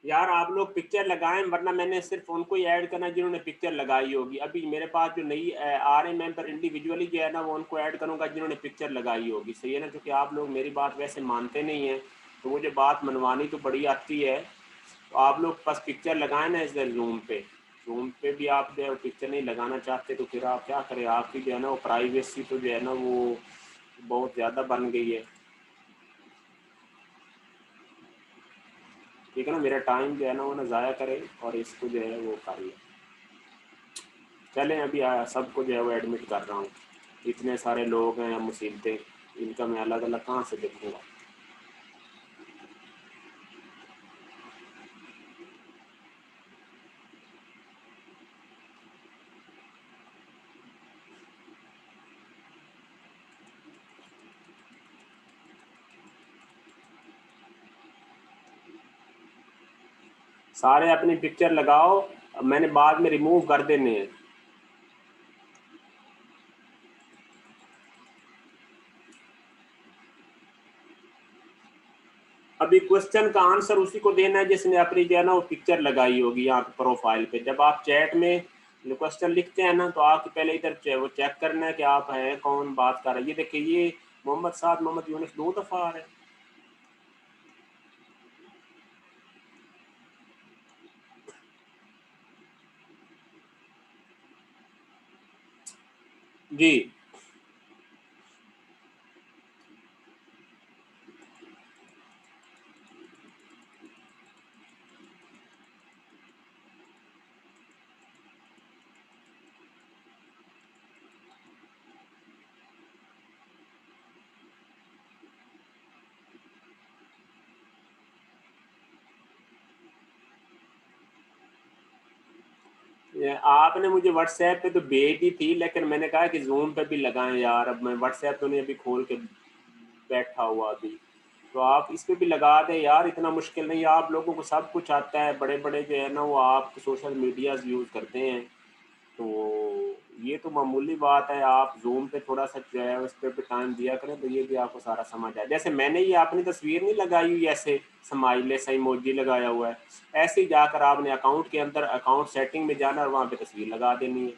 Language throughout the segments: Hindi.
यार आप लोग पिक्चर लगाएं, वरना मैंने सिर्फ उनको ही ऐड करना जिन्होंने पिक्चर लगाई होगी। अभी मेरे पास जो नई आ रहे मेंबर इंडिविजुअली जो है ना, वो उनको ऐड करूंगा जिन्होंने पिक्चर लगाई होगी। सही है ना? क्योंकि आप लोग मेरी बात वैसे मानते नहीं हैं, तो मुझे बात मनवानी तो बड़ी आती है। तो आप लोग बस पिक्चर लगाएं ना इस जूम पे भी आप जो है पिक्चर नहीं लगाना चाहते, तो फिर आप क्या करें? आपकी जो है ना वो प्राइवेसी तो जो है ना वो बहुत ज़्यादा बन गई है। ठीक है ना? मेरा टाइम जो है ना वो ना ज़ाया करें और इसको जो है वो कर लें। चलें अभी सबको जो है वो एडमिट कर रहा हूँ। इतने सारे लोग हैं, मुसीबतें, इनका मैं अलग अलग कहाँ से देखूँगा। सारे अपनी पिक्चर लगाओ, मैंने बाद में रिमूव कर देने हैं। अभी क्वेश्चन का आंसर उसी को देना है जिसने अपनी जो है ना वो पिक्चर लगाई होगी यहाँ पे प्रोफाइल पे। जब आप चैट में क्वेश्चन लिखते हैं ना, तो आपके पहले इधर वो चेक करना है कि आप हैं कौन बात कर रहे हैं। ये देखिए, ये मोहम्मद साद मोहम्मद यूनुस 2 दफ़ा आ रहे हैं। जी आपने मुझे व्हाट्सएप पे तो भेज दी थी, लेकिन मैंने कहा कि जूम पे भी लगाएं यार। अब मैं व्हाट्सएप तो नहीं अभी खोल के बैठा हुआ अभी, तो आप इस पे भी लगा दें यार। इतना मुश्किल नहीं है, आप लोगों को सब कुछ आता है। बड़े बड़े जो है ना वो आप सोशल मीडियाज यूज़ करते हैं, तो ये तो मामूली बात है। आप जूम पे थोड़ा सा जो है उस पर भी टाइम दिया करें, तो ये भी आपको सारा समझ आए। जैसे मैंने ये अपनी तस्वीर नहीं लगाई हुई ऐसे स्माइल ऐसा इमोजी लगाया हुआ है, ऐसे ही जाकर आपने अकाउंट के अंदर अकाउंट सेटिंग में जाना और वहाँ पे तस्वीर लगा देनी है।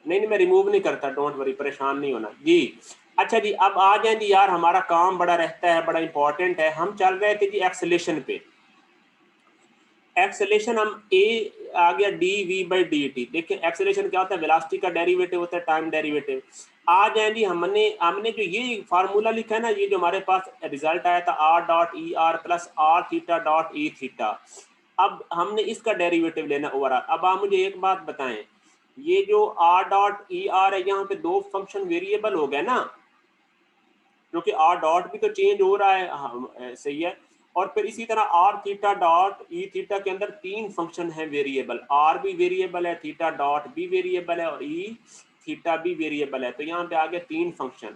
नहीं नहीं, मैं रिमूव नहीं करता, डोंट वरी, परेशान नहीं होना जी। अच्छा जी, अब आ जाए जी यार, हमारा काम बड़ा रहता है, बड़ा इंपॉर्टेंट है। हम चल रहे थे जी एक्सेलेशन पे। एक्सेलेशन हम ए आ गया D V by D T. देखिए एक्सेलेशन क्या होता है? वेलोसिटी का डेरिवेटिव होता है टाइम डेरिवेटिव। आ जाए जी, हमने हमने जो ये फार्मूला लिखा है ना, ये जो हमारे पास रिजल्ट आया था आर डॉट ई R plus R theta dot ई थीटा। अब हमने इसका डेरिवेटिव लेना ओवरऑल। अब आप मुझे एक बात बताएं, ये जो आर डॉट ई आर है, यहाँ पे दो फंक्शन वेरिएबल हो गए ना, क्योंकि आर डॉट भी तो चेंज हो रहा है। हाँ, सही है। और फिर इसी तरह आर थीटा डॉट ई थीटा के अंदर तीन फंक्शन है वेरिएबल। आर भी वेरिएबल है, थीटा डॉट भी वेरिएबल है, और ई थीटा भी वेरिएबल है। तो यहाँ पे आ गए तीन फंक्शन।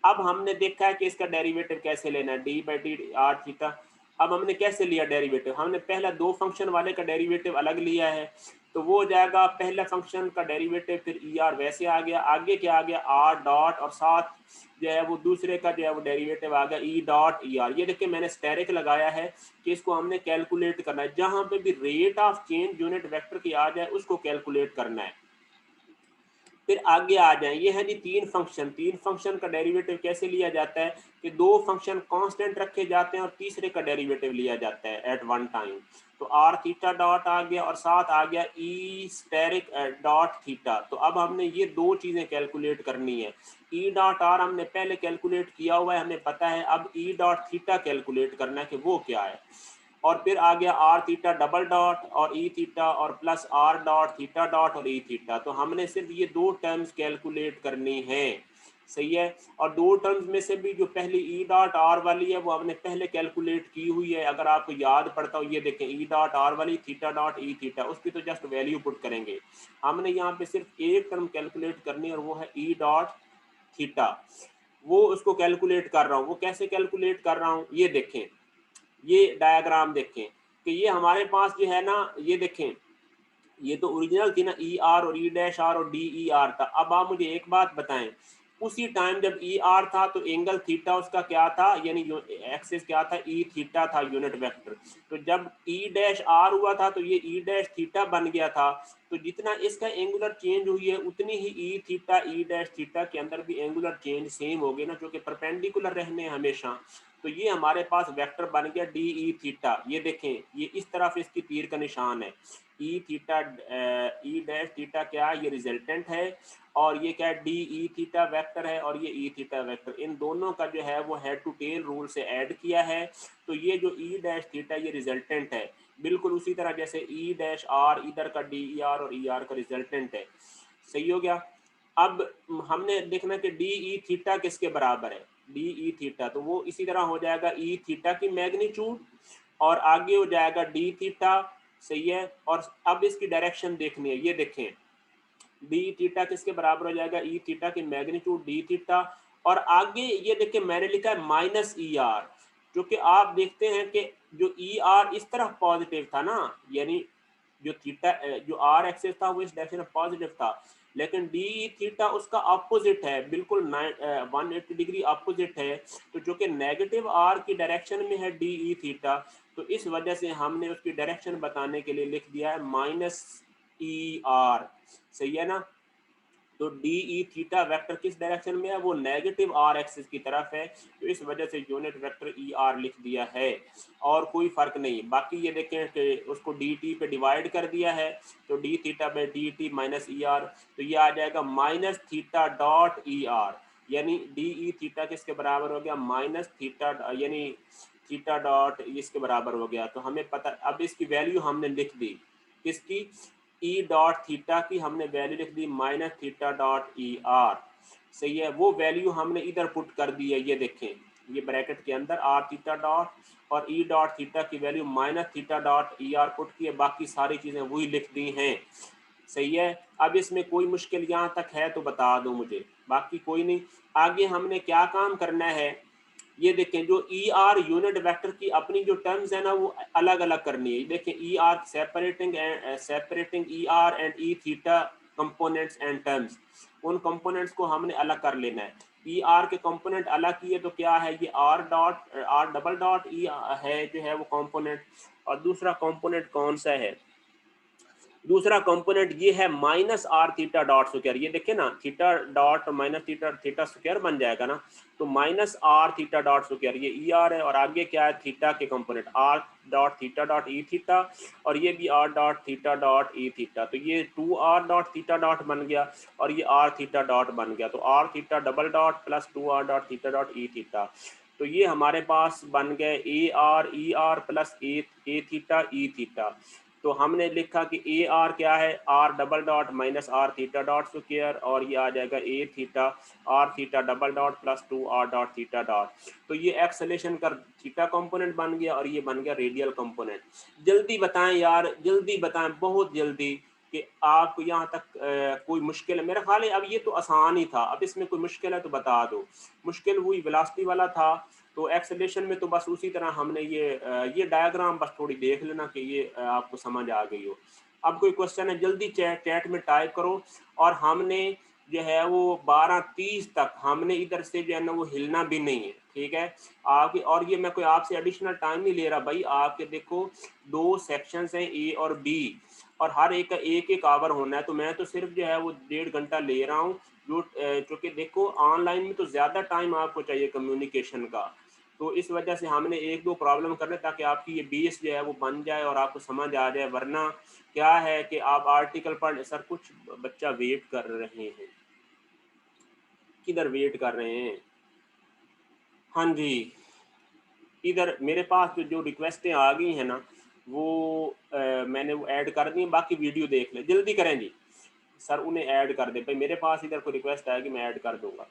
अब हमने देखा है कि इसका डेरिवेटिव कैसे लेना है, D by D R theta. अब हमने कैसे लिया डेरिवेटिव? हमने पहला दो फंक्शन वाले का डेरिवेटिव अलग लिया है, तो वो हो जाएगा पहला फंक्शन का डेरिवेटिव, फिर ई आर वैसे आ गया। आगे क्या आ गया? आर डॉट, और साथ जो है वो दूसरे का जो है वो डेरिवेटिव आ गया ई डॉट ई आर। ये देखिए मैंने स्टेरिक लगाया है कि इसको हमने कैलकुलेट करना है। जहां पे भी rate of change unit vector की आ जाए उसको कैलकुलेट करना है। फिर आगे आ जाए, ये है जी तीन फंक्शन। तीन फंक्शन का डेरिवेटिव कैसे लिया जाता है कि दो फंक्शन कांस्टेंट रखे जाते हैं और तीसरे का डेरिवेटिव लिया जाता है एट वन टाइम। तो आर थीटा डॉट आ गया और साथ आ गया ई स्टेरिक डॉट थीटा। तो अब हमने ये दो चीजें कैलकुलेट करनी है। ई डॉट आर हमने पहले कैलकुलेट किया हुआ है, हमें पता है। अब ई डॉट थीटा कैलकुलेट करना है कि वो क्या है। और फिर आ गया आर थीटा डबल डॉट और ई थीटा और plus are dot theta dot और ई थीटा। तो हमने सिर्फ ये दो टर्म्स कैलकुलेट करनी है। सही है। और दो टर्म्स में से भी जो पहली ई डॉट आर वाली है वो हमने पहले कैलकुलेट की हुई है। अगर आपको याद पड़ता हो, ये देखें ई डॉट आर वाली थीटा डॉट ई थीटा, उसकी तो जस्ट वैल्यू पुट करेंगे। हमने यहाँ पे सिर्फ एक टर्म कैलकुलेट करनी है और वो है ई डॉट थीटा। वो उसको कैलकुलेट कर रहा हूँ। वो कैसे कैलकुलेट कर रहा हूँ, ये देखें। ये डायग्राम देखें कि ये हमारे पास जो है ना, ये देखें, ये तो ओरिजिनल थी ना ई आर और ई डैश आर और डी ई आर था। अब आप मुझे एक बात बताएं उसी टाइम जब ई आर था तो एंगल थीटा उसका क्या था, यानी एक्सिस क्या था, ई थीटा था यूनिट वेक्टर। तो जब ई डैश आर हुआ था तो ये ई डैश थीटा बन गया था। तो जितना इसका एंगुलर चेंज हुई है उतनी ही e theta e dash theta के अंदर भी एंगुलर चेंज सेम हो गए ना, जो कि परपेंडिकुलर रहने हमेशा। तो ये हमारे पास वेक्टर बन गया डी ई थीटा। ये देखें, ये इस तरफ इसकी तीर का निशान है, ई थीटा ई डैश थीटा क्या है, ये रिजल्टेंट है, और ये क्या है, डी ई थीटा वेक्टर है, और ये ई थीटा वेक्टर। इन दोनों का जो है वो हेड टू टेल रूल से ऐड किया है। तो ये जो ई डैश थीटा ये रिजल्टेंट है, बिल्कुल उसी तरह जैसे ई डैश आर इधर का डी ई आर और ई आर का रिजल्टेंट है। सही हो गया। अब हमने देखना कि डी ई थीटा किसके बराबर है, डी ई थीटा, तो वो इसी तरह हो जाएगा ई थीटा की मैग्नीट्यूड, और आगे हो जाएगा डी थीटा। सही है। और अब इसकी डायरेक्शन देखनी है, ये देखें डी थीटा किसके बराबर हो जाएगा, ई थीटा की मैग्नीट्यूड डी थीटा, और आगे ये देखिए मैंने लिखा है माइनस ई आर, जो कि आप देखते हैं कि जो ई आर इस तरफ पॉजिटिव था ना, यानी जो थीटा जो आर एक्सिस था वो इस डायरेक्शन में पॉजिटिव था, लेकिन डी थीटा उसका अपोजिट है, बिल्कुल 180 डिग्री अपोजिट है, तो जो कि नेगेटिव आर की डायरेक्शन में है डी ई थीटा। तो इस वजह से हमने उसकी डायरेक्शन बताने के लिए लिख दिया है माइनस ई आर। सही है ना। तो डी ई थीटा वेक्टर किस डायरेक्शन में है, वो नेगेटिव आर एक्सिस की तरफ है, तो इस वजह से यूनिट वेक्टर ई आर लिख दिया है, और कोई फर्क नहीं। बाकी ये देखें कि उसको डी टी पे डिवाइड कर दिया है, तो D theta by D T minus E R, तो ये आ जाएगा minus theta dot E R, यानी डी ई थीटा किसके बराबर हो गया, माइनस थीटा, यानी थीटा डॉट इसके बराबर हो गया। तो हमें पता, अब इसकी वैल्यू हमने लिख दी, किसकी, ई डॉट थीटा की हमने वैल्यू लिख दी माइनस थीटा डॉट ई आर। सही है। वो वैल्यू हमने इधर पुट कर दी है, ये देखें, ये ब्रैकेट के अंदर आर थीटा डॉट और ई डॉट थीटा की value minus theta dot E R put की है, बाकी सारी चीज़ें वही लिख दी हैं। सही है। अब इसमें कोई मुश्किल यहाँ तक है तो बता दो मुझे, बाकी कोई नहीं। आगे हमने क्या काम करना है, ये देखें, जो ई आर यूनिट वेक्टर की अपनी जो टर्म्स है ना वो अलग अलग करनी है। देखें E R separating E R and E theta components and terms, उन कंपोनेंट्स को हमने अलग कर लेना है। ई आर के कंपोनेंट अलग किए तो क्या है, ये आर डबल डॉट ई है जो है वो कंपोनेंट, और दूसरा कंपोनेंट कौन सा है, दूसरा कंपोनेंट ये है minus are theta dot square. ये देखिए ना, theta dot minus theta theta square बन जाएगा ना, तो minus are theta dot square, ये ई आर है, और आगे क्या है, थीटा के component are dot theta dot E theta, और ये भी are dot theta dot E theta, तो ये 2r डॉट थीटा डॉट बन गया, और ये आर थीटा डॉट बन गया, तो r theta double dot plus 2r dot theta dot ई थीटा। तो ये हमारे पास बन गए a r plus a theta e theta. तो हमने लिखा कि ए आर क्या है, r double dot minus are theta dot square, और ये आ जाएगा a theta r theta double dot plus 2r dot theta dot. तो ये एक्सेलेरेशन का थीटा कंपोनेंट बन गया, और ये बन गया रेडियल कंपोनेंट। जल्दी बताएं यार, जल्दी बताएं, बहुत जल्दी, कि आपको यहाँ तक कोई मुश्किल है। मेरा ख्याल है अब ये तो आसान ही था, अब इसमें कोई मुश्किल है तो बता दो। मुश्किल वही वेलोसिटी वाला था, तो एक्सेलेरेशन में तो बस उसी तरह हमने ये डायग्राम बस थोड़ी देख लेना कि ये आपको समझ आ गई हो। अब कोई क्वेश्चन है जल्दी चैट में टाइप करो। और हमने जो है वो 12:30 तक हमने इधर से जो है ना वो हिलना भी नहीं है, ठीक है आपके। और ये मैं कोई आपसे एडिशनल टाइम नहीं ले रहा भाई, आपके देखो 2 सेक्शंस हैं ए और बी, और हर एक का एक आवर होना है, तो मैं तो सिर्फ जो है वो 1.5 घंटा ले रहा हूँ। जो कि देखो ऑनलाइन में तो ज़्यादा टाइम आपको चाहिए कम्युनिकेशन का, तो इस वजह से हमने 1-2 प्रॉब्लम करने ताकि आपकी ये बेस जो है वो बन जाए और आपको समझ आ जाए। वरना क्या है कि आप आर्टिकल पढ़, सर कुछ बच्चा वेट कर रहे हैं, किधर वेट कर रहे हैं, हाँ जी, इधर मेरे पास जो रिक्वेस्टें आ गई हैं ना वो मैंने वो ऐड कर दी, बाकी वीडियो देख लें, जल्दी करें जी सर, उन्हें ऐड कर दें भाई। मेरे पास इधर कोई रिक्वेस्ट आएगी मैं ऐड कर दूंगा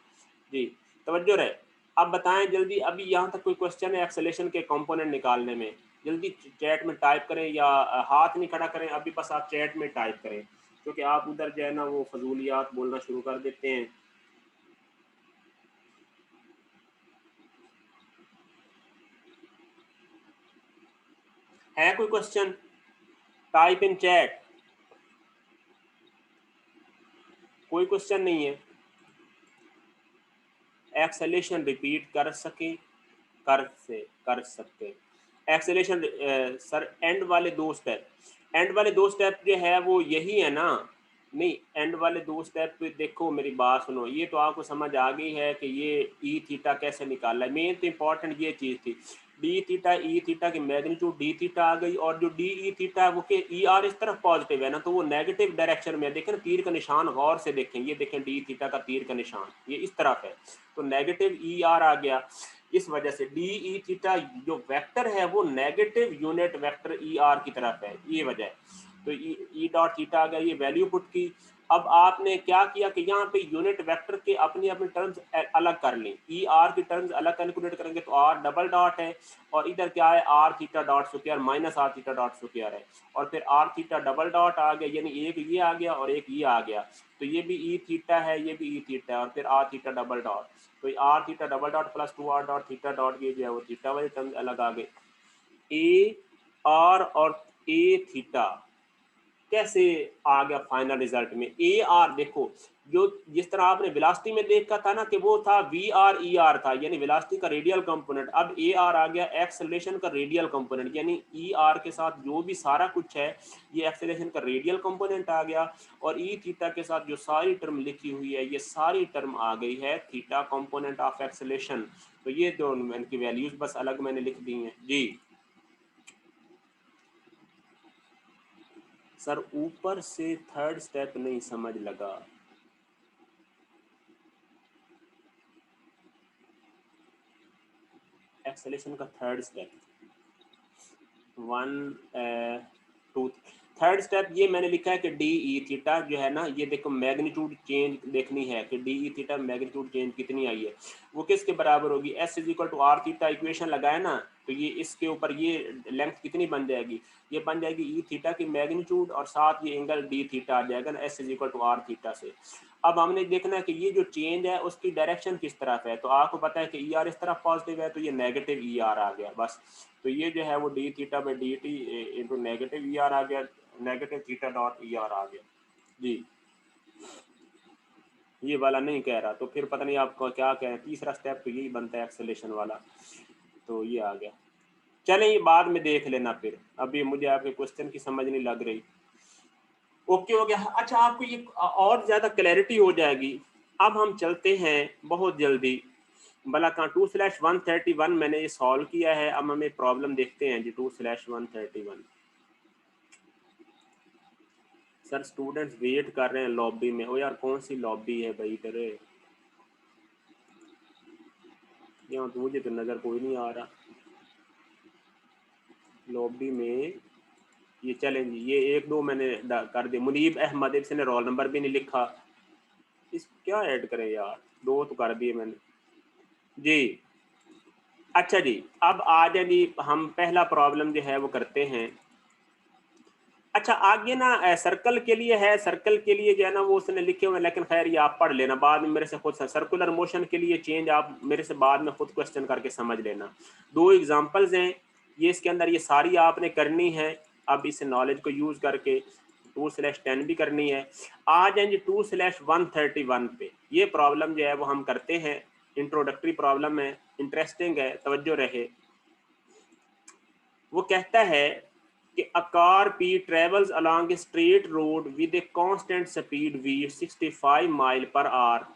जी, तवज्जो रहे। अब बताएं जल्दी, अभी यहाँ तक कोई क्वेश्चन है एक्सेलेरेशन के कंपोनेंट निकालने में, जल्दी चैट में टाइप करें, या हाथ नहीं खड़ा करें अभी, बस आप चैट में टाइप करें, क्योंकि आप उधर जो है ना वो फजूलियात बोलना शुरू कर देते हैं। है कोई क्वेश्चन, टाइप इन चैट। कोई क्वेश्चन नहीं है। एक्सेलेरेशन रिपीट कर सकते। एक्सेलेरेशन सर एंड वाले दो स्टेप जो है वो यही है ना? नहीं, एंड वाले दो स्टेप पे देखो, मेरी बात सुनो, ये तो आपको समझ आ गई है कि ये ई थीटा कैसे निकालना है। मेन तो इंपॉर्टेंट ये चीज़ थी, डी थीटा ई थीटा की मैग्नीट्यूड डी थीटा आ गई, और जो डी ई थीटा है वो के ई आर इस तरफ पॉजिटिव है ना, तो वो नेगेटिव डायरेक्शन में देखें ना, तीर का निशान गौर से देखें, ये देखें डी थीटा का तीर का निशान ये इस तरफ है, तो नेगेटिव ई आर आ गया। इस वजह से डी ई थीटा जो वेक्टर है वो negative unit vector E R की तरफ है, ये वजह है। तो ई डॉट थीटा आ गया, ये वैल्यू पुट की। अब आपने क्या किया कि यहाँ पे यूनिट वेक्टर के अपनी अपनी टर्म्स अलग कर ली, ई आर की टर्म्स अलग कैलकुलेट करेंगे तो आर डबल डॉट है, और इधर क्या है R theta dot square minus are theta dot square है, और फिर आर थीटा डबल डॉट आ गया, यानी एक ये आ गया और एक ये आ गया, तो ये भी ई थीटा है, ये भी ई थीटा है, और फिर आर थीटा डबल डॉट, तो r theta double dot plus 2 r dot theta dot, ये जो है वो थीटा वाले टर्म्स अलग आ गए। ए आर और ए थीटा कैसे आ गया फाइनल रिजल्ट में? ए आर देखो, जो जिस तरह आपने वेलोसिटी में देखा था ना कि वो था वी आर ई आर था, यानी वेलोसिटी का रेडियल कंपोनेंट, अब ए आर आ गया एक्सेलरेशन का रेडियल कंपोनेंट, यानी ई आर के साथ जो भी सारा कुछ है ये एक्सेलरेशन का रेडियल कंपोनेंट आ गया, और ई थीटा के साथ जो सारी टर्म लिखी हुई है ये सारी टर्म आ गई है थीटा कंपोनेंट ऑफ एक्सेलरेशन। तो ये जो इनकी वैल्यूज बस अलग मैंने लिख दी हैं जी। सर ऊपर से थर्ड स्टेप नहीं समझ लगा। एक्सेलेरेशन का थर्ड स्टेप 1 2 थर्ड स्टेप ये मैंने लिखा है कि डी ई थीटा जो है ना, ये देखो मैग्नीट्यूड चेंज देखनी है कि d e theta magnitude change कितनी आई है, वो किसके बराबर होगी, s is equal to r theta, equation लगाए ना, तो ये इसके ऊपर ये लेंथ कितनी बन जाएगी, ये बन जाएगी ई थीटा की मैग्नीट्यूड, और साथ ये एंगल डी थीटा आ जाएगा ना s is equal to r theta से। अब हमने देखना है कि ये जो चेंज है उसकी डायरेक्शन किस तरफ है, तो आपको पता है कि ई आर इस तरफ पॉजिटिव है, तो ये नेगेटिव ई आर आ गया बस, तो ये जो है वो d theta by D t into negative e r आ गया, नेगेटिव थीटा डॉट ई आर आ गया जी। ये वाला नहीं कह रहा तो फिर पता नहीं आपको क्या कह रहे हैं, तीसरा स्टेप तो यही बनता है एक्सेलेरेशन वाला, तो ये आ गया। चलें ये बाद में देख लेना, फिर अभी मुझे आपके क्वेश्चन की समझ नहीं लग रही। ओके हो गया। अच्छा, आपको ये और ज़्यादा क्लैरिटी हो जाएगी। अब हम चलते हैं बहुत जल्दी, भला कहाँ 2/131 मैंने ये सॉल्व किया है, अब हमें प्रॉब्लम देखते हैं जी 2/131। सर स्टूडेंट्स वेट कर रहे हैं लॉबी में। ओ यार कौन सी लॉबी है भाई इधर, यहाँ तो मुझे तो नज़र कोई नहीं आ रहा लॉबी में। ये चलें जी, ये 1-2 मैंने कर दिए। मुनीब अहमद, इसने रोल नंबर भी नहीं लिखा, इस क्या ऐड करें यार, 2 तो कर दिए मैंने जी। अच्छा जी, अब आ जाए जी, हम पहला प्रॉब्लम जो है वो करते हैं। अच्छा आगे ना सर्कल के लिए है, सर्कल के लिए जो है ना वो उसने लिखे हुए हैं, लेकिन खैर ये आप पढ़ लेना बाद में मेरे से खुद। सर्कुलर मोशन के लिए चेंज आप मेरे से बाद में खुद क्वेश्चन करके समझ लेना। 2 एग्जांपल्स हैं ये, इसके अंदर ये सारी आपने करनी है। अब इस नॉलेज को यूज करके 2/10 भी करनी है। आ जाए जी 2/131 पे। ये प्रॉब्लम जो है वो हम करते हैं, इंट्रोडक्टरी प्रॉब्लम है, इंटरेस्टिंग है, तवज्जो रहे। वो कहता है कि a car P travels along a straight road with a constant speed v 65 mile per hour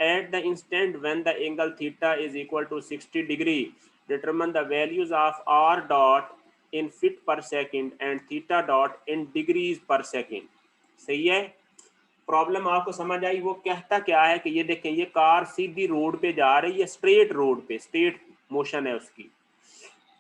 at the instant when the angle theta is equal to 60 degree. Determine the values of r dot in feet per second and theta dot in degrees per second. सही है, प्रॉब्लम आपको समझ आई। वो कहता क्या है कि ये देखें, ये कार सीधी रोड पे जा रही है, स्ट्रेट रोड पे, स्ट्रेट मोशन है उसकी,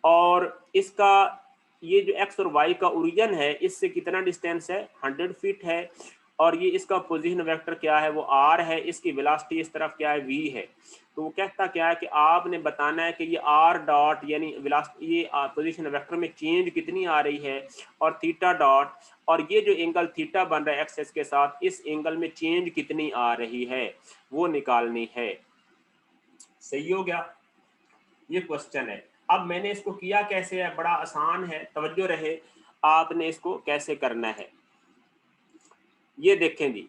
और इसका ये जो एक्स और वाई का ओरिजिन है इससे कितना डिस्टेंस है, 100 फीट है, और ये इसका पोजीशन वेक्टर क्या है, वो आर है, इसकी वेलोसिटी इस तरफ क्या है, वी है। तो वो कहता क्या है कि आपने बताना है कि ये आर डॉट यानी वेलोसिटी, ये पोजीशन वेक्टर में चेंज कितनी आ रही है, और थीटा डॉट, और ये जो एंगल थीटा बन रहा है एक्सेस के साथ, इस एंगल में चेंज कितनी आ रही है वो निकालनी है। सही हो गया, ये क्वेश्चन है। अब मैंने इसको किया कैसे है, बड़ा आसान है, तवज्जो रहे, आपने इसको कैसे करना है ये देखें जी।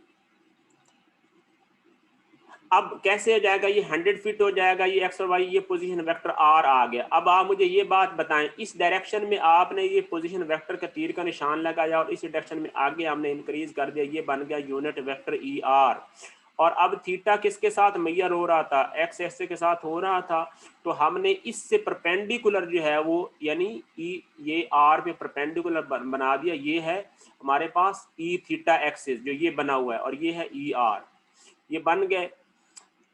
अब कैसे हो जाएगा, ये 100 फीट हो जाएगा, ये एक्स और वाई, ये पोजीशन वेक्टर आर आ गया। अब आप मुझे ये बात बताएं, इस डायरेक्शन में आपने ये पोजीशन वेक्टर का तीर का निशान लगाया और इस डायरेक्शन में आगे हमने इंक्रीज कर दिया, ये बन गया यूनिट वेक्टर ई आर। और अब थीटा किसके साथ मैयर हो रहा था, एक्स एक्सिस के साथ हो रहा था, तो हमने इससे परपेंडिकुलर जो है वो यानी ये आर पे परपेंडिकुलर बना दिया। ये है हमारे पास ई थीटा एक्सिस जो ये बना हुआ है, और ये है ई आर, ये बन गए।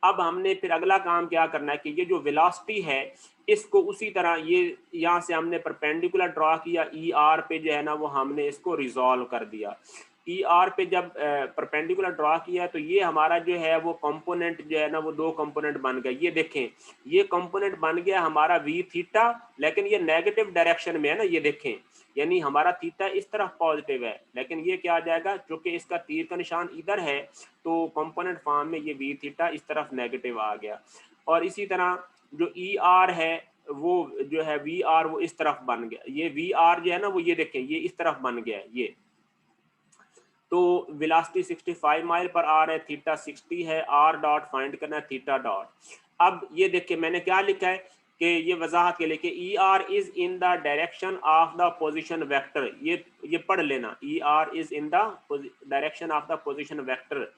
अब हमने फिर अगला काम क्या करना है कि ये जो वेलोसिटी है इसको उसी तरह ये यहाँ से हमने परपेंडिकुलर ड्रॉ किया, ई आर पे जो है ना वो हमने इसको रिजॉल्व कर दिया। ई आर पे जब परपेंडिकुलर ड्रॉ किया तो ये हमारा जो है वो कंपोनेंट जो है ना वो दो कंपोनेंट बन गए। ये देखें, ये कंपोनेंट बन गया हमारा वी थीटा, लेकिन ये नेगेटिव डायरेक्शन में है ना, ये देखें, यानी हमारा थीटा इस तरफ पॉजिटिव है, लेकिन ये क्या आ जाएगा, क्योंकि इसका तीर का निशान इधर है तो कंपोनेंट फॉर्म में ये वी थीटा इस तरफ नेगेटिव आ गया। और इसी तरह जो ई आर है वो जो है वी आर वो इस तरफ बन गया, ये वी आर जो है ना वो ये देखें ये इस तरफ बन गया है ये। तो वेलोसिटी 65 माइल पर आर है, थीटा 60 है, आर डॉट फाइंड करना है, थीटा डॉट। अब ये देखिए मैंने क्या लिखा है कि ये वजाहत के लिए e r is in the direction of the position vector, ये पढ़ लेना, e r is in the direction of the position vector,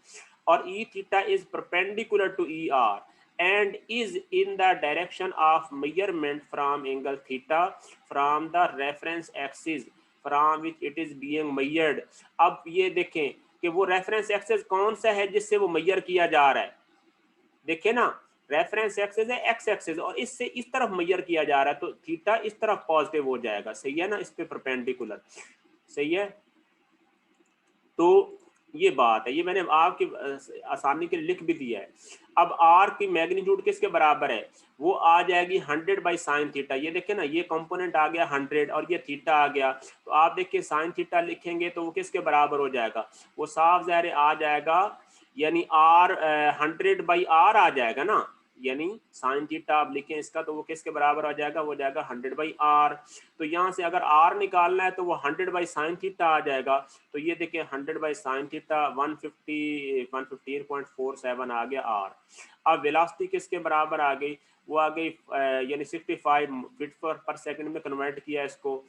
और e theta is perpendicular to e r and is in the direction of measurement from angle theta from the reference axis from which it is being measured। अब ये देखें कि वो रेफरेंस एक्सिस कौन सा है जिससे वो मेजर किया जा रहा है, देखें ना, रेफरेंस एक्सिस है एक्स एक्सिस और इससे इस तरफ मेजर किया जा रहा है, तो थीटा इस तरफ पॉजिटिव हो जाएगा, सही है ना, इस पे परपेंडिकुलर, सही है। तो ये बात है, ये मैंने आपकी आसानी के लिए लिख भी दिया है। अब आर की मैग्नीट्यूड किसके बराबर है, वो आ जाएगी 100 बाई साइन थीटा। ये देखें ना, ये कंपोनेंट आ गया 100 और ये थीटा आ गया, तो आप देखिए साइन थीटा लिखेंगे तो वो किसके बराबर हो जाएगा, वो साफ ज़ाहिर आ जाएगा, यानी आर 100 बाई आर आ जाएगा ना, यानी साइन थीटा आप लिखें इसका तो वो किसके बराबर आ जाएगा, वो जाएगा 100 बाई आर। तो यहाँ से अगर आर निकालना है तो वो 100 बाई साइन थीटा आ जाएगा। तो ये देखिए 100 बाई साइन थीटा 115.47 आ गया आर। अब वेलोसिटी किसके बराबर आ गई, वो आ गई यानी 65 फीट पर सेकंड में कन्वर्ट किया इसको,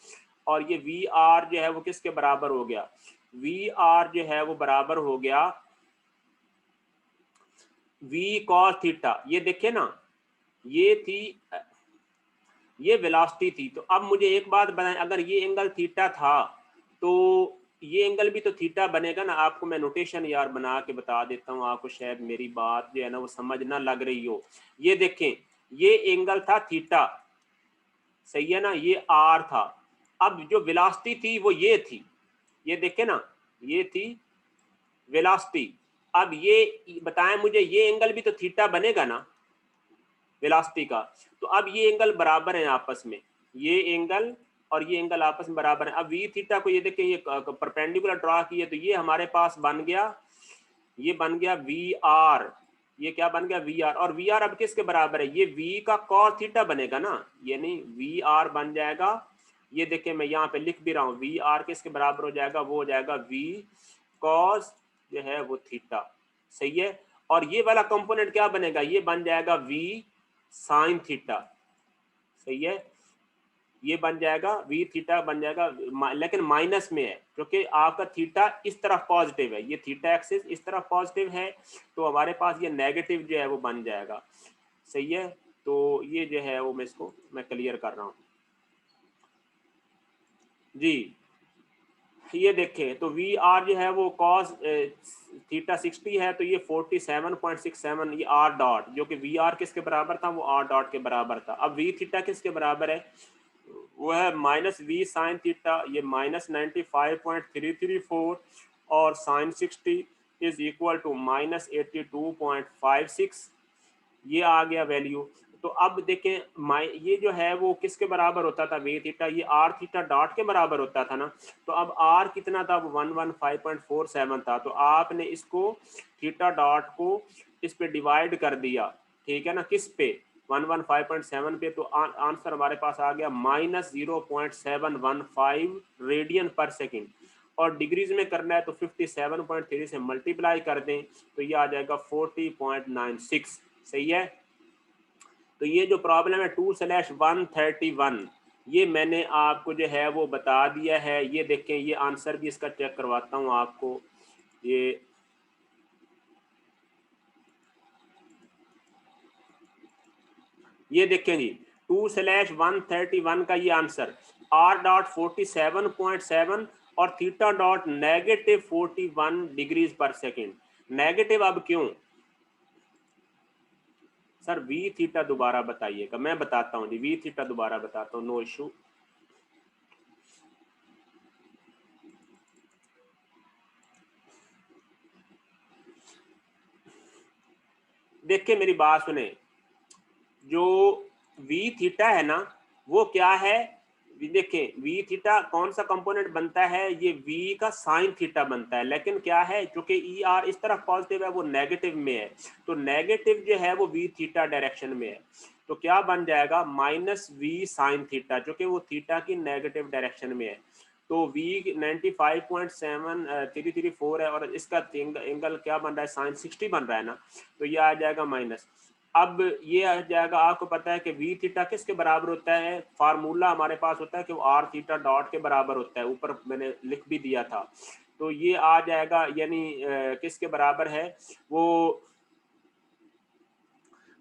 और ये वी आर जो है वो किसके बराबर हो गया, वी आर जो है वो बराबर हो गया वी कॉस थीटा। ये देखिए ना, ये थी, ये वेलोसिटी थी। तो अब मुझे एक बात बताएं, अगर ये एंगल थीटा था तो ये एंगल भी तो थीटा बनेगा ना। आपको मैं नोटेशन यार बना के बता देता हूँ, आपको शायद मेरी बात जो है ना वो समझ ना लग रही हो। ये देखें, ये एंगल था थीटा, सही है ना, ये आर था। अब जो वेलोसिटी थी वो ये थी, ये देखें ना, ये थी वेलोसिटी। अब ये बताएं मुझे, ये एंगल भी तो थीटा बनेगा ना वेलोसिटी का। तो अब ये एंगल बराबर है आपस में, ये एंगल और ये एंगल आपस में बराबर है। अब वी थीटा को ये देखिए, ये परपेंडिकुलर ड्रॉ किए तो ये हमारे पास बन गया, ये बन गया वी आर, ये क्या बन गया वी आर। और वी आर अब किसके बराबर है, ये वी का कॉस थीटा बनेगा ना, यानी वी आर बन जाएगा, ये देखिए मैं यहाँ पे लिख भी रहा हूँ, वी आर किसके बराबर हो जाएगा, वो हो जाएगा वी कॉस जो है वो थीटा, सही है। और ये वाला कंपोनेंट क्या बनेगा, ये बन जाएगा वी साइन थीटा, सही है, ये बन जाएगा वी थीटा बन जाएगा, लेकिन माइनस में है क्योंकि आपका थीटा इस तरफ पॉजिटिव है, ये थीटा एक्सिस इस तरफ पॉजिटिव है, तो हमारे पास ये नेगेटिव जो है वो बन जाएगा, सही है। तो ये जो है वो मैं इसको मैं क्लियर कर रहा हूँ जी। ये देखें तो वी आर जो है वो कॉस थीटा 60 है, तो ये 47.67 ये आर डॉट, जो कि वी आर किसके बराबर था, वो आर डॉट के बराबर था। अब वी थीटा किसके बराबर है, वो है माइनस वी साइन थीटा, ये माइनस 95.334 और sine 60 is equal to minus 82.56, ये आ गया वैल्यू। तो अब देखें ये जो है वो किसके बराबर होता था वी थीटा, ये आर थीटा डॉट के बराबर होता था ना। तो अब आर कितना था, वो 115.47 था, तो आपने इसको थीटा डॉट को इस पे डिवाइड कर दिया, ठीक है ना, किस पे 115.7 पे, तो आंसर हमारे पास आ गया -0.715 रेडियन पर सेकेंड। और डिग्रीज में करना है तो 57.3 से मल्टीप्लाई कर दें तो ये आ जाएगा 40.96। सही है। तो ये जो प्रॉब्लम है 2/131 ये मैंने आपको जो है वो बता दिया है। ये देखें, ये आंसर भी इसका चेक करवाता हूँ आपको। ये देखें जी 2/131 का ये आंसर R.47.7 और थीटा डॉट -41 डिग्रीज पर सेकेंड। नेगेटिव अब क्यों सर? वी थीटा दोबारा बताइएगा, मैं बताता हूँ जी, वी थीटा दोबारा बताता हूँ, नो इशू। देखिए मेरी बात सुने, जो वी थीटा है ना वो क्या है, देखें वी थीटा कौन सा कंपोनेंट बनता है, ये वी का साइन थीटा बनता है। लेकिन क्या है, चूंकि ई आर इस तरफ पॉजिटिव है वो नेगेटिव में है, तो नेगेटिव जो है वो वी थीटा डायरेक्शन में है, तो क्या बन जाएगा माइनस वी साइन थीटा, जो कि वो थीटा की नेगेटिव डायरेक्शन में है। तो वी 95.7334 है और इसका एंगल क्या बन रहा है, साइन 60 बन रहा है ना, तो ये आ जाएगा माइनस। अब ये आ जाएगा, आपको पता है कि वी थीटा किसके बराबर होता है, फार्मूला हमारे पास होता है कि वो आर थीटा डॉट के बराबर होता है, ऊपर मैंने लिख भी दिया था। तो ये आ जाएगा यानी किसके बराबर है वो,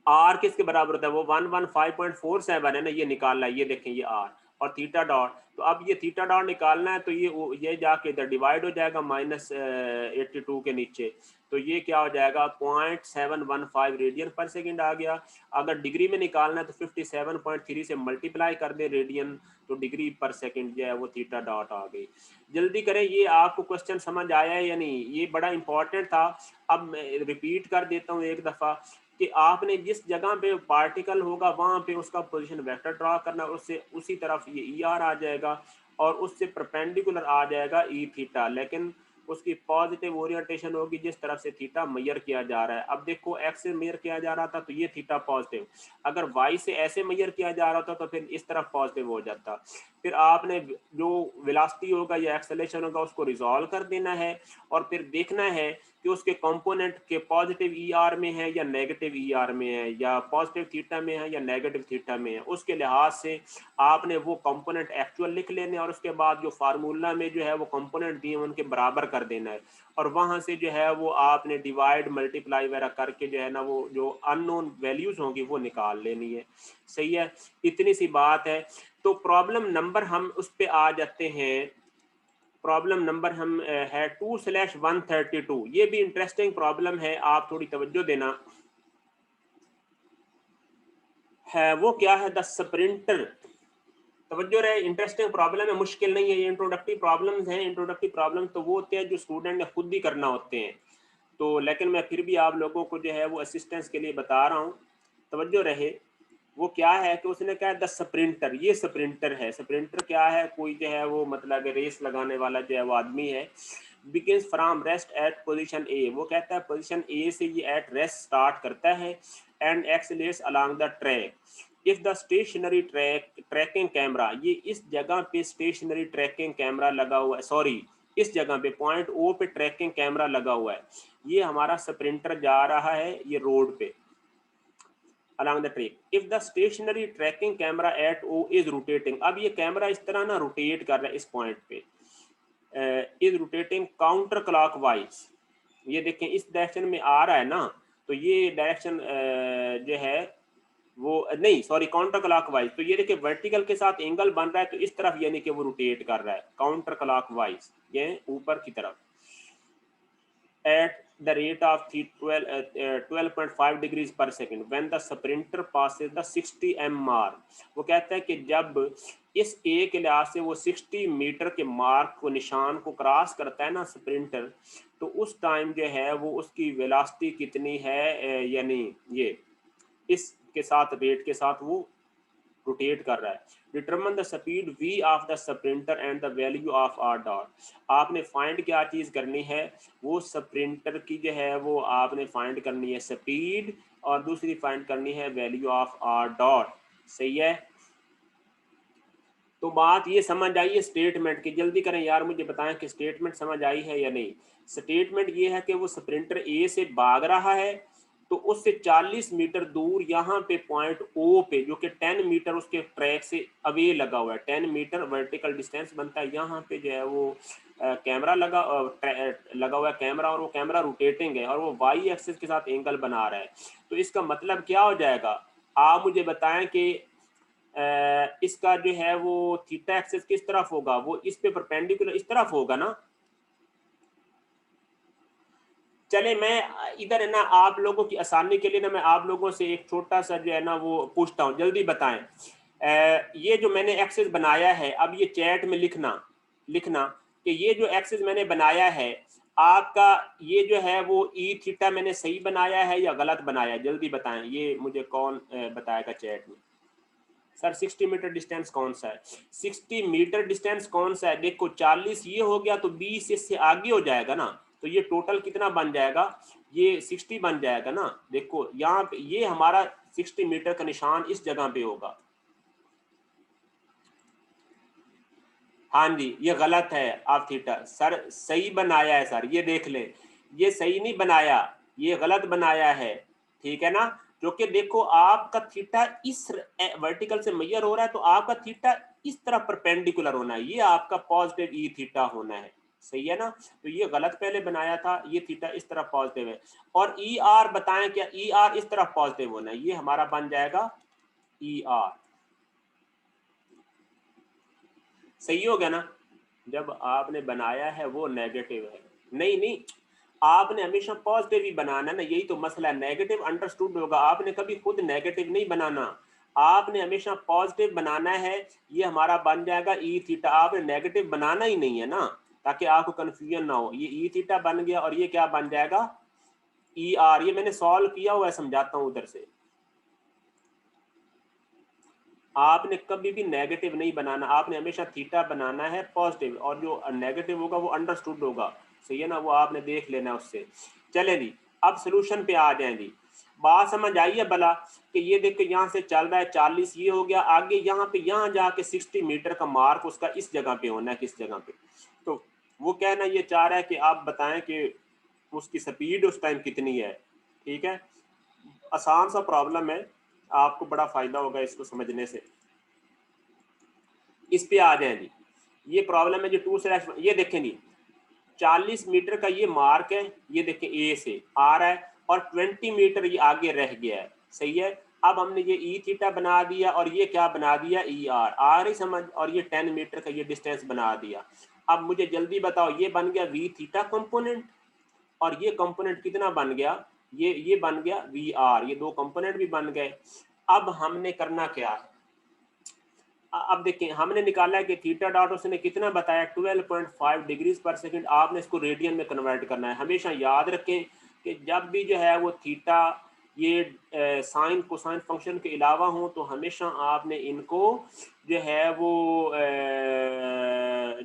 आर किसके बराबर होता है, वो 115.47 है ना, ये निकालना है। ये देखें ये आर और थीटा डॉट, तो अब ये थीटा डॉट निकालना है, तो ये जाके इधर डिवाइड हो जाएगा -82 के नीचे, तो ये क्या हो जाएगा 0.715 रेडियन पर सेकंड आ गया। अगर डिग्री में निकालना है तो 57.3 से मल्टीप्लाई कर दे रेडियन, तो डिग्री पर सेकंड जो है वो थीटा डॉट आ गई। जल्दी करें, ये आपको क्वेश्चन समझ आया है या नहीं, ये बड़ा इंपॉर्टेंट था। अब मैं रिपीट कर देता हूँ एक दफ़ा कि आपने जिस जगह पे पार्टिकल होगा वहां पे उसका पोजीशन वेक्टर ड्रा करना, उससे उसी तरफ ये ई आर आ जाएगा और उससे परपेंडिकुलर आ जाएगा ई थीटा, लेकिन उसकी पॉजिटिव ओरिएंटेशन होगी जिस तरफ से थीटा मेजर किया जा रहा है। अब देखो एक्स से मेजर किया जा रहा था तो ये थीटा पॉजिटिव, अगर वाई से ऐसे मेजर किया जा रहा था तो फिर इस तरफ पॉजिटिव हो जाता। फिर आपने जो वेलोसिटी होगा या एक्सेलरेशन होगा उसको रिजॉल्व कर देना है और फिर देखना है कि उसके कंपोनेंट के पॉजिटिव ई आर में है या नेगेटिव ई आर में है, या पॉजिटिव थीटा में है या नेगेटिव थीटा में है। उसके लिहाज से आपने वो कंपोनेंट एक्चुअल लिख लेने और उसके बाद जो फार्मूला में जो है वो कंपोनेंट दिए उनके बराबर कर देना है और वहां से जो है वो आपने डिवाइड मल्टीप्लाई वगैरह करके जो है ना वो जो अननोन वैल्यूज होंगी वो निकाल लेनी है। सही है, इतनी सी बात है। तो प्रॉब्लम नंबर हम उस पर आ जाते हैं। प्रॉब्लम नंबर हम है 2/132। ये भी इंटरेस्टिंग प्रॉब्लम है, आप थोड़ी तवज्जो देना है। वो क्या है, द स्प्रिंटर, तवज्जो रहे, इंटरेस्टिंग प्रॉब्लम है, मुश्किल नहीं है। ये इंट्रोडक्टिव प्रॉब्लम्स हैं। इंट्रोडक्टिव प्रॉब्लम तो वो होते हैं जो स्टूडेंट ने खुद भी करना होते हैं, तो लेकिन मैं फिर भी आप लोगों को जो है वो असिस्टेंस के लिए बता रहा हूँ, तवज्जो रहे। वो क्या है कि उसने कहा द स्प्रिंटर, ये स्प्रिंटर है। स्प्रिंटर क्या है, कोई जो है वो मतलब रेस लगाने वाला जो है वो आदमी है। Begins from rest at position a, वो कहता है पोजीशन ए से ये एट रेस्ट स्टार्ट करता है and accelerates along the track. If the stationary tracking camera, ये इस जगह पे स्टेशनरी ट्रैकिंग कैमरा लगा हुआ है, सॉरी इस जगह पे पॉइंट ओ पे ट्रैकिंग कैमरा लगा हुआ है। ये हमारा स्प्रिंटर जा रहा है ये रोड पे along the track. If the stationary tracking camera at O is rotating, अब ये कैमरा इस तरह ना रोटेट कर रहा है इस पॉइंट पे, इज रोटेटिंग काउंटर क्लॉकवाइज। ये देखें इस डायरेक्शन में आ रहा है ना, तो ये डायरेक्शन जो है वो नहीं, सॉरी काउंटर क्लॉकवाइज। तो ये देखिए वर्टिकल के साथ एंगल बन रहा है तो इस तरफ यानी कि वो रोटेट कर रहा है काउंटर क्लॉकवाइज, ये ऊपर की तरफ at the rate of 12.5 degrees per second when the sprinter passes the 60 m mark। वो कहता है कि जब इस ए के लिहाज से वो 60 मीटर के मार्क को, निशान को क्रॉस करता है ना स्प्रिंटर, तो उस टाइम जो है वो उसकी वेलोसिटी कितनी है, यानी ये इसके साथ रेट के साथ वो रोटेट कर रहा है। Determine the speed v of the sprinter and the value of R dot. आपने फाइंड क्या चीज करनी है, वो स्प्रिंटर की जो है वो आपने फाइंड करनी है स्पीड और दूसरी फाइंड करनी है वैल्यू ऑफ आर डॉट। सही है, तो बात ये समझ आई है स्टेटमेंट की, जल्दी करें यार मुझे बताएं कि स्टेटमेंट समझ आई है या नहीं। स्टेटमेंट ये है कि वो स्प्रिंटर ए से भाग रहा है, तो उससे 40 मीटर दूर यहाँ पे पॉइंट ओ पे, जो कि 10 मीटर उसके ट्रैक से अवे लगा हुआ है, 10 मीटर वर्टिकल डिस्टेंस बनता है, यहाँ पे जो है वो कैमरा लगा हुआ है कैमरा, और वो कैमरा रोटेटिंग है और वो वाई एक्सिस के साथ एंगल बना रहा है। तो इसका मतलब क्या हो जाएगा, आप मुझे बताएं कि इसका जो है वो थीटा एक्सिस किस तरफ होगा, वो इस पे परपेंडिकुलर इस तरफ होगा ना। चले मैं इधर है ना आप लोगों की आसानी के लिए ना मैं आप लोगों से एक छोटा सा जो है ना वो पूछता हूँ, जल्दी बताएं। ये जो मैंने एक्सिस बनाया है, अब ये चैट में लिखना लिखना कि ये जो एक्सिस मैंने बनाया है आपका, ये जो है वो ई थीटा मैंने सही बनाया है या गलत बनाया है, जल्दी बताएं, ये मुझे कौन बताएगा चैट में। सर 60 मीटर डिस्टेंस कौन सा है, 60 मीटर डिस्टेंस कौन सा है, देखो 40 ये हो गया तो 20 इससे आगे हो जाएगा ना, तो ये टोटल कितना बन जाएगा, ये 60 बन जाएगा ना। देखो यहाँ पे ये हमारा 60 मीटर का निशान इस जगह पे होगा। हाँ जी ये गलत है, आप थीटा सर सही बनाया है सर, ये देख ले, ये सही नहीं बनाया, ये गलत बनाया है, ठीक है ना। क्योंकि देखो आपका थीटा इस वर्टिकल से मेजर हो रहा है, तो आपका थीटा इस तरफ परपेंडिकुलर होना है, ये आपका पॉजिटिव ई थीटा होना है, सही है ना। तो ये गलत पहले बनाया था, ये थीटा इस तरफ पॉजिटिव है, और ई आर बताएं क्या, ई आर इस तरफ पॉजिटिव होना है, ये हमारा बन जाएगा ई आर, सही हो गया ना। जब आपने बनाया है वो नेगेटिव है, नहीं नहीं आपने हमेशा पॉजिटिव ही बनाना ना, यही तो मसला है, नेगेटिव अंडरस्टूड होगा, आपने कभी खुद नेगेटिव नहीं बनाना, आपने हमेशा पॉजिटिव बनाना है, ये हमारा बन जाएगा ई थीटा, आपने नेगेटिव बनाना ही नहीं है ना, ताकि आपको कंफ्यूजन ना हो, ये ई थीटा बन गया और ये क्या बन जाएगा ई आर, ये मैंने सॉल्व किया हुआ है, समझाता हूँ उधर से। आपने कभी भी नेगेटिव नहीं बनाना, आपने हमेशा थीटा बनाना है पॉजिटिव, और जो नेगेटिव होगा वो अंडरस्टूड होगा, सही है ना, वो आपने देख लेना उससे। चले जी अब सोल्यूशन पे आ जाए जी, बात समझ आई है भला, कि ये देखो यहाँ से चल रहा है 40 ये हो गया, आगे यहाँ पे यहाँ जाके 60 मीटर का मार्क उसका इस जगह पे होना है, किस जगह पे, तो वो कहना ये चाह रहा है कि आप बताएं कि उसकी स्पीड उस टाइम कितनी है, ठीक है। आसान सा प्रॉब्लम है, आपको बड़ा फायदा होगा इसको समझने से। इस पे आ जाए जी, ये प्रॉब्लम है जो 2/, ये देखें जी 40 मीटर का ये मार्क है, ये देखें ए से आ रहा है, और 20 मीटर ये आगे रह गया है, सही है। अब हमने ये ई थीटा बना दिया और ये क्या बना दिया ई आर, आ रही समझ, और ये 10 मीटर का ये डिस्टेंस बना दिया। अब मुझे जल्दी बताओ, ये बन गया वी थीटा कंपोनेंट, और ये कंपोनेंट कितना बन गया, ये बन गया वी आर, ये दो कंपोनेंट भी बन गए। अब हमने करना क्या है, अब देखिए हमने निकाला है कि थीटा डॉट उसने कितना बताया 12.5 डिग्रीज पर सेकंड, आपने इसको रेडियन में कन्वर्ट करना है। हमेशा याद रखें कि जब भी जो है वो थीटा ये साइन कोसाइन फंक्शन के अलावा हो, तो हमेशा आपने इनको जो है वो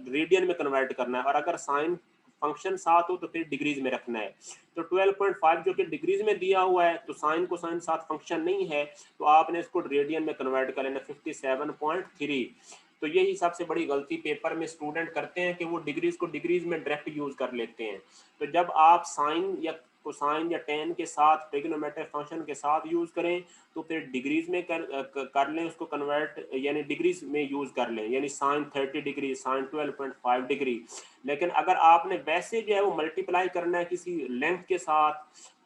रेडियन में कन्वर्ट करना है, और अगर साइन फंक्शन साथ हो तो फिर डिग्रीज में रखना है। तो 12.5 जो कि डिग्रीज में दिया हुआ है, तो साइन को साइन साथ फंक्शन नहीं है, तो आपने इसको रेडियन में कन्वर्ट कर लेना 57.3। तो यही सबसे बड़ी गलती पेपर में स्टूडेंट करते हैं कि वो डिग्रीज को डिग्रीज में डायरेक्ट यूज कर लेते हैं। तो जब आप साइन या कोसाइन या टेन के साथ ट्रिग्नोमेट्रिक फंक्शन के साथ यूज करें, तो फिर डिग्रीज में कर लें उसको कन्वर्ट, यानी डिग्रीज में यूज कर लें, यानी साइन 30 डिग्री, साइन 12.5 डिग्री। लेकिन अगर आपने वैसे जो है वो मल्टीप्लाई करना है किसी लेंथ के साथ,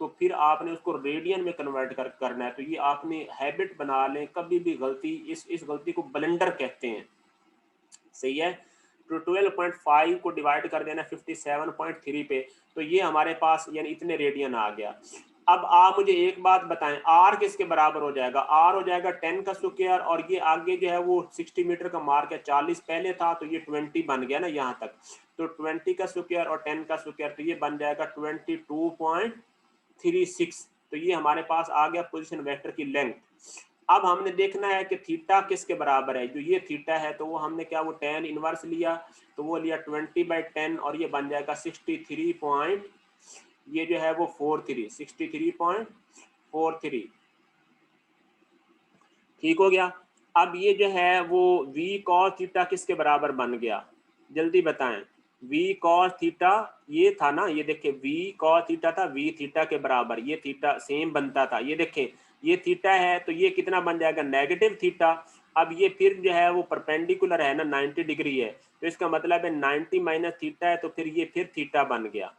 तो फिर आपने उसको रेडियन में कन्वर्ट करना है। तो ये आपने हैबिट बना लें, कभी भी गलती, इस गलती को ब्लेंडर कहते हैं, सही है। तो 12.5 को डिवाइड कर देना 57.3 पे, तो ये हमारे पास यानी इतने रेडियन आ गया। अब आप मुझे एक बात बताएं, आर किसके बराबर हो जाएगा, आर हो जाएगा 10 का स्क्वायर, और ये आगे जो है वो 60 मीटर का मार्क है, 40 पहले था तो ये 20 बन गया ना यहाँ तक, तो 20 का स्क्वायर और 10 का स्क्वायर, तो ये बन जाएगा 22.36। तो ये हमारे पास आ गया पोजीशन वेक्टर की लेंथ। अब हमने देखना है कि थीटा किसके बराबर है, जो ये थीटा है तो वो हमने क्या वो tan इनवर्स लिया, तो वो लिया 20/10, और ये बन जाएगा 63 पॉइंट, ये जो है वो 63 63.43, ठीक हो गया। अब ये जो है वो v cos थीटा किसके बराबर बन गया, जल्दी बताएं। v cos थीटा ये था ना, ये देखिए v cos थीटा था v थीटा के बराबर, ये थीटा सेम बनता था। ये देखें ये थीटा है तो ये कितना बन जाएगा, नेगेटिव थीटा। अब ये फिर जो है वो परपेंडिकुलर है ना, 90 डिग्री है, तो इसका मतलब है 90 माइनस थीटा है, तो फिर ये फिर थीटा बन गया।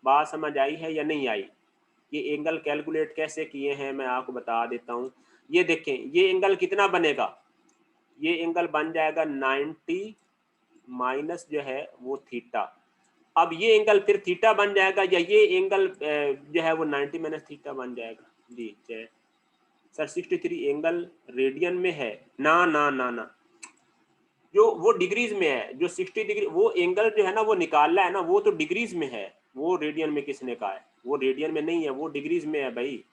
बात समझ आई है या नहीं आई? ये एंगल कैलकुलेट कैसे किए हैं मैं आपको बता देता हूँ। ये देखें ये एंगल कितना बनेगा, ये एंगल बन जाएगा 90 माइनस जो है वो थीटा। अब ये एंगल फिर थीटा बन जाएगा, या ये एंगल जो है वो 90 माइनस थीटा बन जाएगा। जी जय सर 63 एंगल रेडियन में है ना, ना ना ना, जो वो डिग्रीज में है, जो 60 डिग्री वो एंगल जो है ना वो निकालना है ना, वो तो डिग्रीज में है, वो रेडियन में किसने कहा है, वो रेडियन में नहीं है, वो डिग्रीज में है भाई।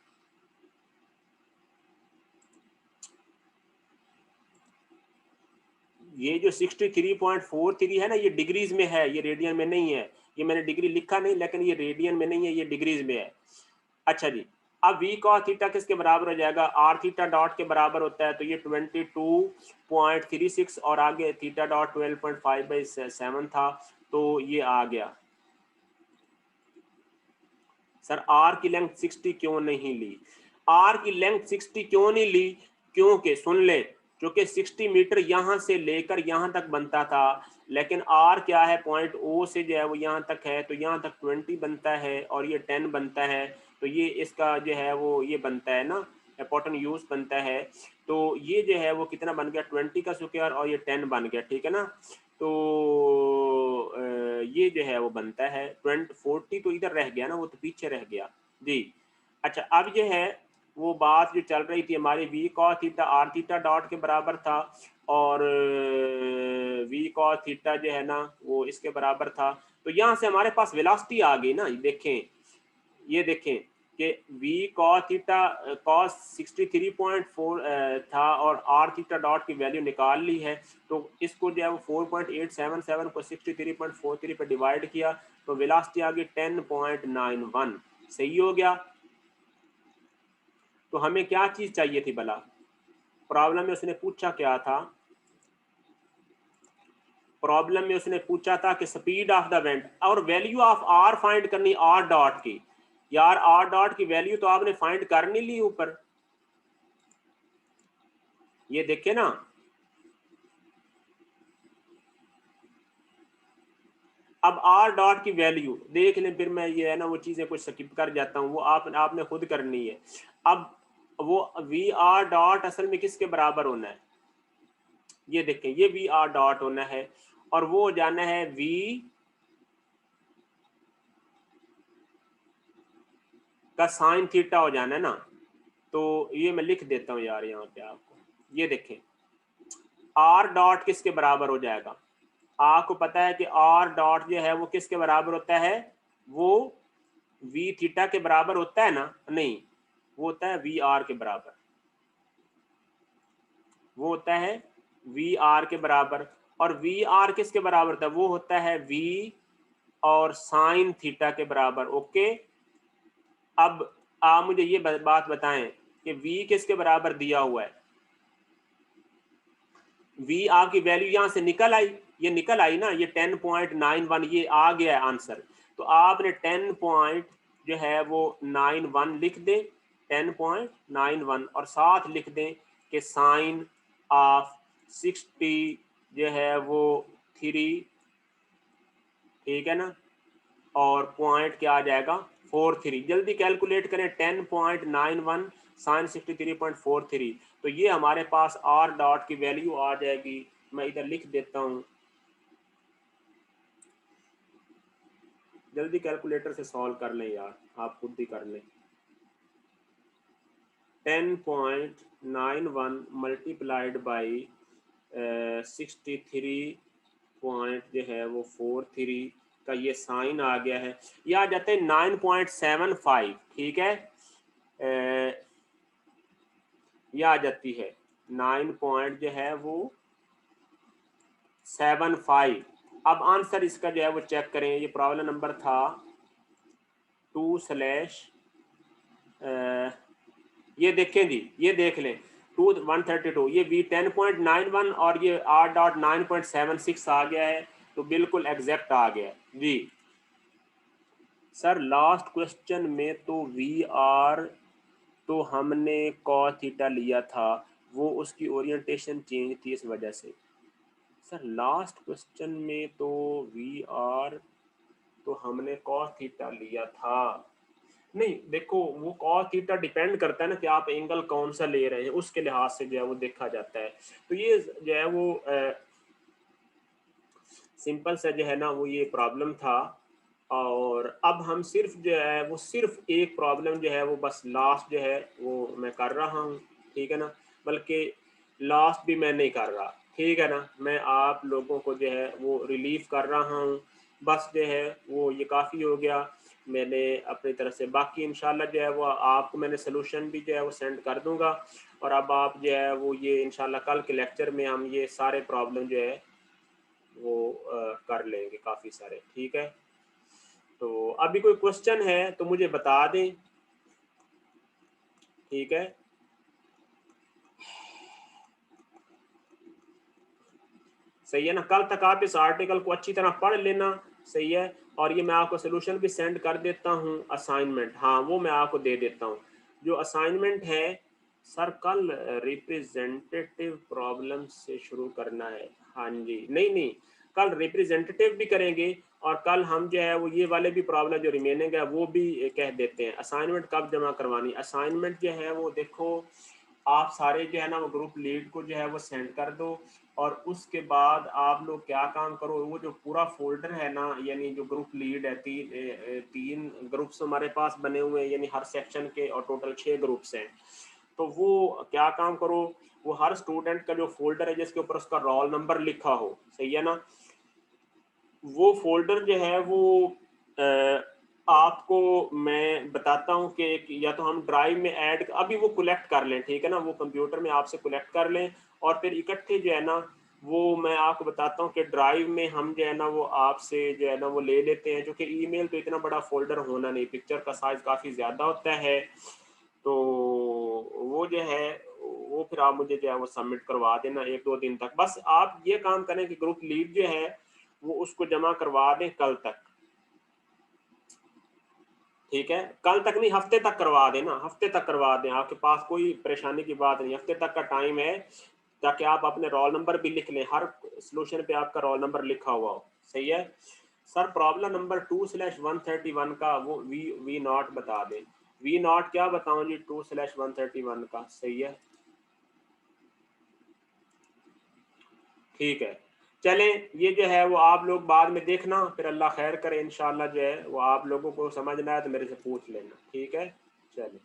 ये जो 63.43 है ना, ये डिग्रीज में है, ये रेडियन में नहीं है। ये मैंने डिग्री लिखा नहीं, लेकिन ये रेडियन में नहीं है, ये डिग्रीज में है। अच्छा जी, अब v cos थीटा किसके बराबर हो जाएगा, r थीटा डॉट के बराबर होता है, तो ये 22.36 और आगे थीटा डॉट 12.5/7 था, तो ये आ गया। सर r की लेंथ 60 क्यों नहीं ली, r की लेंथ 60 क्यों नहीं ली, क्योंकि सुन ले, क्योंकि 60 मीटर यहाँ से लेकर यहाँ तक बनता था, लेकिन r क्या है, पॉइंट O से जो है वो यहाँ तक है, तो यहाँ तक 20 बनता है और ये 10 बनता है, तो ये इसका जो है वो ये बनता है ना, हिपोटेन्यूज बनता है। तो ये जो है वो कितना बन गया, 20 का स्क्वायर और ये 10 बन गया, ठीक है ना। तो ये जो है वो बनता है 40 तो इधर रह गया ना, वो तो पीछे रह गया जी। अच्छा अब जो है वो बात जो चल रही थी हमारी, v cos theta r theta dot के बराबर था, और v cos थीटा जो है ना वो इसके बराबर था। तो यहाँ से हमारे पास वेलोसिटी आ गई ना, देखें ये देखें कि v cos थीटा cos 63.4 था और r थीटा डॉट की वैल्यू निकाल ली है, तो इसको जो है वो 4.877 को 63.43 पे डिवाइड किया, तो वेलोसिटी आ गई 10.91। सही हो गया। तो हमें क्या चीज चाहिए थी भला, प्रॉब्लम में उसने पूछा क्या था, प्रॉब्लम में उसने पूछा था कि स्पीड ऑफ द वेंट और वैल्यू ऑफ आर फाइंड करनी, आर डॉट की। यार आर डॉट की वैल्यू तो आपने फाइंड कर नहीं ली ऊपर, ये देखे ना। अब आर डॉट की वैल्यू देख लें, फिर मैं ये है ना वो चीजें कुछ स्किप कर जाता हूँ, वो आपने खुद करनी है। अब वो वी आर डॉट असल में किसके बराबर होना है, ये देखें ये वी आर डॉट होना है, और वो जाना है वी का साइन थीटा हो जाना है ना। तो ये मैं लिख देता हूँ यार यहाँ पे आपको, ये देखें आर डॉट किसके बराबर हो जाएगा, आपको पता है कि आर डॉट जो है वो किसके बराबर होता है, वो वी थीटा के बराबर होता है ना, नहीं वो होता है वी आर के बराबर, वो होता है वी आर के बराबर। और वी आर किसके बराबर था, वो होता है वी और साइन थीटा के बराबर। ओके, अब आप मुझे ये बात बताएं कि v किसके बराबर दिया हुआ है, v आपकी वैल्यू यहां से निकल आई, ये निकल आई ना, ये 10.91 ये आ गया है आंसर। तो आपने 10 पॉइंट जो है वो 91 लिख दें, 10.91 और साथ लिख दें कि साइन ऑफ 60 जो है वो 3, ठीक है ना, और पॉइंट क्या आ जाएगा 43। जल्दी कैलकुलेट करें, 10.91 साइन 63.43, तो ये हमारे पास आर डॉट की वैल्यू आ जाएगी। मैं इधर लिख देता हूं, जल्दी कैलकुलेटर से सॉल्व कर लें यार, आप खुद ही कर लें। 10.91 मल्टीप्लाइड बाई 63 पॉइंट जो है वो 43 का ये साइन आ गया है, ये आ जाते हैं 9.75, ठीक है। ये आ जाती है 9 पॉइंट जो है वो 75। अब आंसर इसका जो है वो चेक करें, ये प्रॉब्लम नंबर था 2 स्लैश, ये देखें जी, ये देख लें 132, ये V 10.91 और ये R.9.76 आ गया है, तो बिल्कुल एग्जैक्ट आ गया जी। सर लास्ट क्वेश्चन में तो VR तो हमने cos थीटा लिया था, वो उसकी ओरिएंटेशन चेंज थी इस वजह से। सर लास्ट क्वेश्चन में तो VR तो हमने cos थीटा लिया था। नहीं देखो, वो cos थीटा डिपेंड करता है ना कि आप एंगल कौन सा ले रहे हैं, उसके लिहाज से जो है वो देखा जाता है। तो ये जो है वो सिंपल सा जो है ना वो ये प्रॉब्लम था। और अब हम सिर्फ जो है वो सिर्फ एक प्रॉब्लम जो है वो बस लास्ट जो है वो मैं कर रहा हूँ, ठीक है ना। बल्कि लास्ट भी मैं नहीं कर रहा, ठीक है ना, मैं आप लोगों को जो है वो रिलीफ कर रहा हूँ बस जो है वो ये काफ़ी हो गया मैंने अपनी तरफ से। बाकी इंशाल्लाह जो है वो आपको मैंने सोल्यूशन भी जो है वो सेंड कर दूंगा। और अब आप जो है वो ये इंशाल्लाह कल के लेक्चर में हम ये सारे प्रॉब्लम जो है वो कर लेंगे काफ़ी सारे, ठीक है। तो अभी कोई क्वेश्चन है तो मुझे बता दें, ठीक है। सही है ना, कल तक आप इस आर्टिकल को अच्छी तरह पढ़ लेना, सही है। और ये मैं आपको सोल्यूशन भी सेंड कर देता हूँ, असाइनमेंट, हाँ वो मैं आपको दे देता हूँ। जो असाइनमेंट है सर कल रिप्रेजेंटेटिव प्रॉब्लम से शुरू करना है, हाँ जी, नहीं कल रिप्रेजेंटेटिव भी करेंगे और कल हम जो है वो ये वाले भी प्रॉब्लम जो रिमेनिंग है वो भी कह देते हैं। असाइनमेंट कब जमा करवानी, असाइनमेंट जो है वो देखो आप सारे जो है ना वो ग्रुप लीड को जो है वो सेंड कर दो। और उसके बाद आप लोग क्या काम करो, वो जो पूरा फोल्डर है ना, यानी जो ग्रुप लीड है, तीन ग्रुप्स हमारे पास बने हुए हैं, यानी हर सेक्शन के, और टोटल 6 ग्रुप्स हैं। तो वो क्या काम करो, वो हर स्टूडेंट का जो फोल्डर है जिसके ऊपर उसका रोल नंबर लिखा हो, सही है ना, वो फोल्डर जो है वो आपको मैं बताता हूँ कि या तो हम ड्राइव में ऐड अभी वो कलेक्ट कर लें, ठीक है ना, वो कंप्यूटर में आपसे कलेक्ट कर लें और फिर इकट्ठे जो है ना वो मैं आपको बताता हूँ कि ड्राइव में हम जो है ना वो आपसे जो है ना वो ले लेते हैं, जो कि ईमेल तो इतना बड़ा फोल्डर होना नहीं, पिक्चर का साइज काफ़ी ज़्यादा होता है। तो वो जो है वो फिर आप मुझे जो है वो सबमिट करवा देना 1-2 दिन तक। बस आप ये काम करें कि ग्रुप लीड जो है वो उसको जमा करवा दें कल तक, ठीक है। कल तक नहीं, हफ्ते तक करवा देना, हफ्ते तक करवा दें, आपके पास कोई परेशानी की बात नहीं, हफ्ते तक का टाइम है, ताकि आप अपने रोल नंबर भी लिख लें, हर सोल्यूशन पे आपका रोल नंबर लिखा हुआ हो, सही है। सर प्रॉब्लम नंबर 2/131 का वो वी नॉट बता दें। वी नॉट क्या बताऊं जी, 2/131 का, सही है, ठीक है। चलें, ये जो है वो आप लोग बाद में देखना, फिर अल्लाह खैर करे, इंशाल्लाह जो है वो आप लोगों को समझना है तो मेरे से पूछ लेना, ठीक है। चलें।